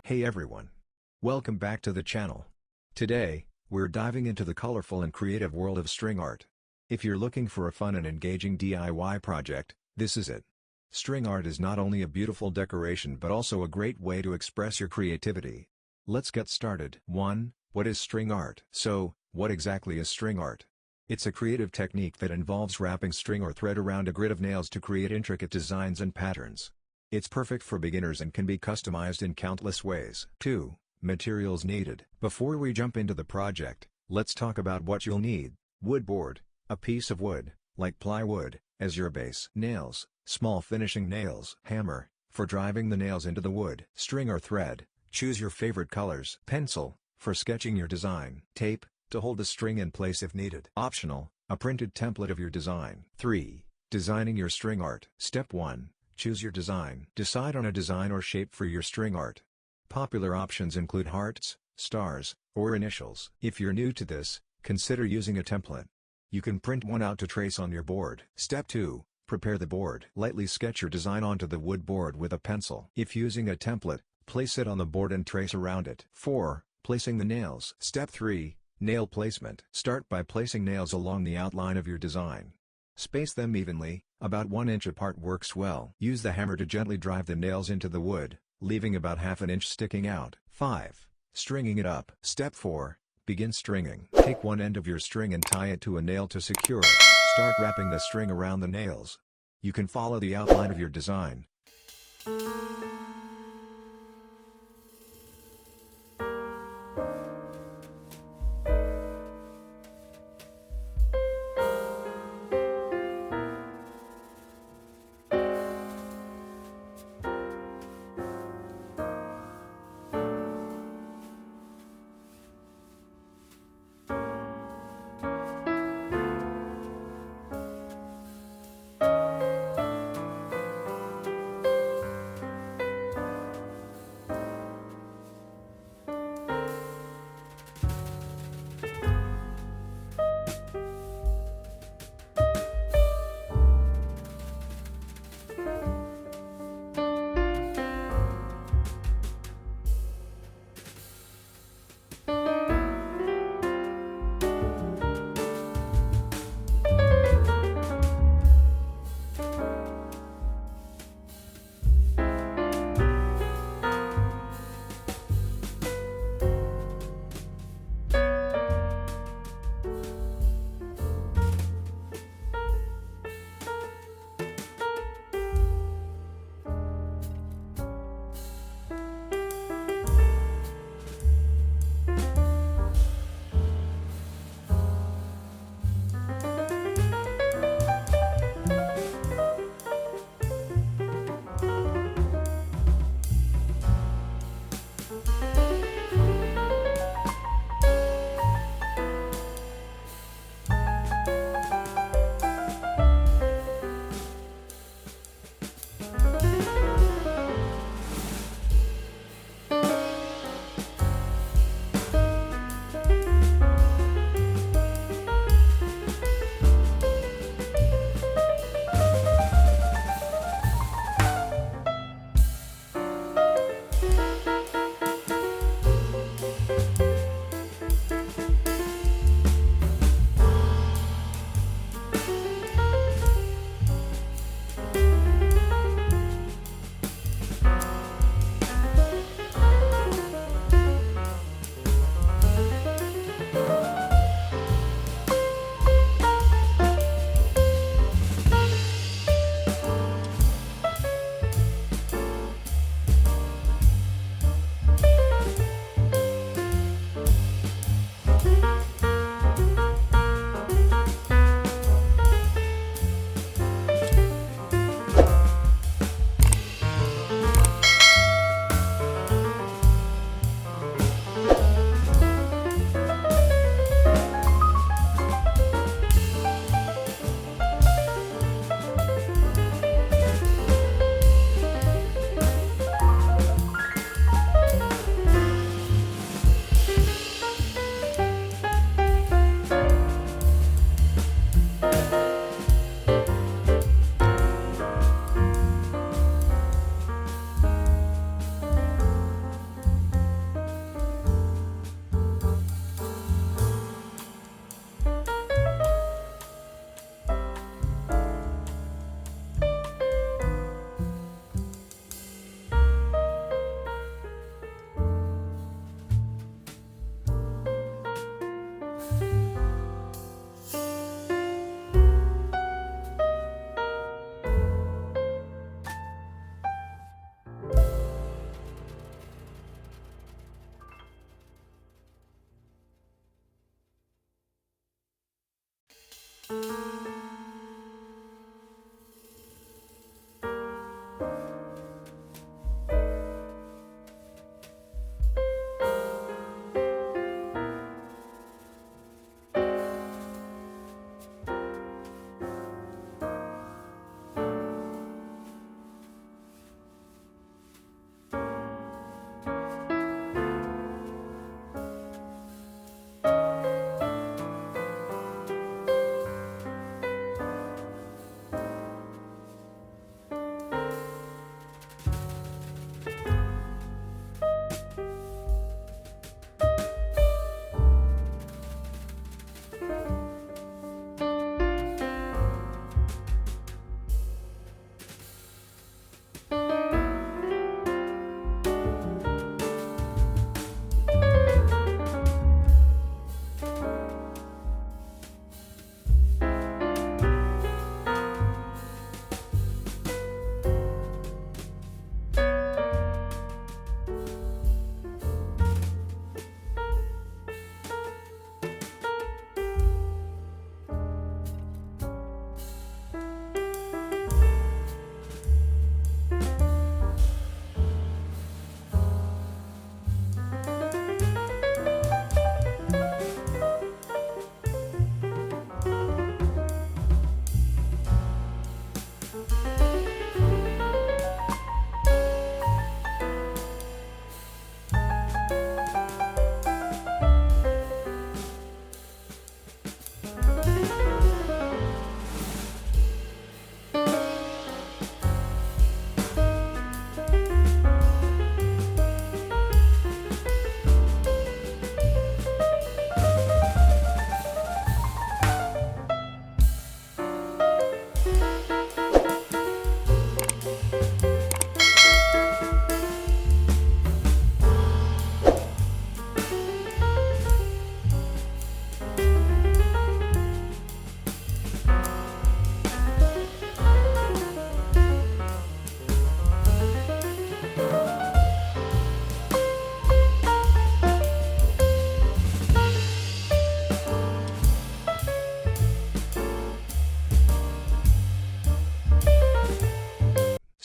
Hey everyone! Welcome back to the channel. Today, we're diving into the colorful and creative world of string art. If you're looking for a fun and engaging DIY project, this is it. String art is not only a beautiful decoration but also a great way to express your creativity. Let's get started. 1. What is string art? So, what exactly is string art? It's a creative technique that involves wrapping string or thread around a grid of nails to create intricate designs and patterns. It's perfect for beginners and can be customized in countless ways. 2. Materials needed. Before we jump into the project, let's talk about what you'll need. Wood board, a piece of wood, like plywood, as your base. Nails, small finishing nails. Hammer, for driving the nails into the wood. String or thread, choose your favorite colors. Pencil, for sketching your design. Tape, to hold the string in place if needed. Optional, a printed template of your design. 3. Designing your string art. Step 1. Choose your design. Decide on a design or shape for your string art. Popular options include hearts, stars, or initials. If you're new to this, consider using a template. You can print one out to trace on your board. Step 2. Prepare the board. Lightly sketch your design onto the wood board with a pencil. If using a template, place it on the board and trace around it. 4. Placing the nails. Step 3. Nail placement. Start by placing nails along the outline of your design. Space them evenly, about 1 inch apart works well. Use the hammer to gently drive the nails into the wood, leaving about ½ inch sticking out. 5. Stringing it up. Step 4. Begin stringing. Take one end of your string and tie it to a nail to secure it. Start wrapping the string around the nails. You can follow the outline of your design.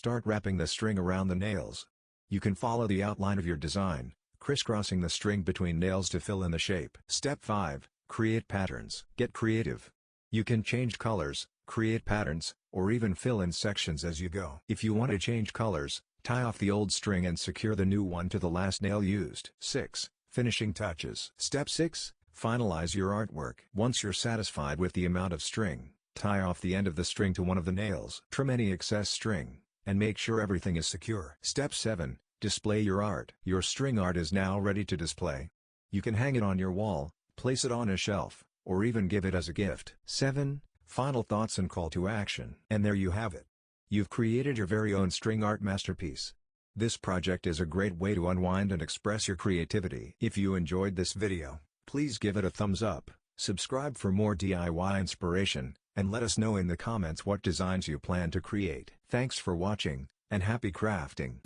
Start wrapping the string around the nails. You can follow the outline of your design, crisscrossing the string between nails to fill in the shape. Step 5. Create patterns. Get creative. You can change colors, create patterns, or even fill in sections as you go. If you want to change colors, tie off the old string and secure the new one to the last nail used. 6. Finishing touches. Step 6. Finalize your artwork. Once you're satisfied with the amount of string, tie off the end of the string to one of the nails. Trim any excess string, and make sure everything is secure. Step 7. Display your art. Your string art is now ready to display. You can hang it on your wall, place it on a shelf, or even give it as a gift. 7. Final thoughts and call to action. And there you have it. You've created your very own string art masterpiece. This project is a great way to unwind and express your creativity. If you enjoyed this video, please give it a thumbs up, subscribe for more DIY inspiration, and let us know in the comments what designs you plan to create. Thanks for watching, and happy crafting!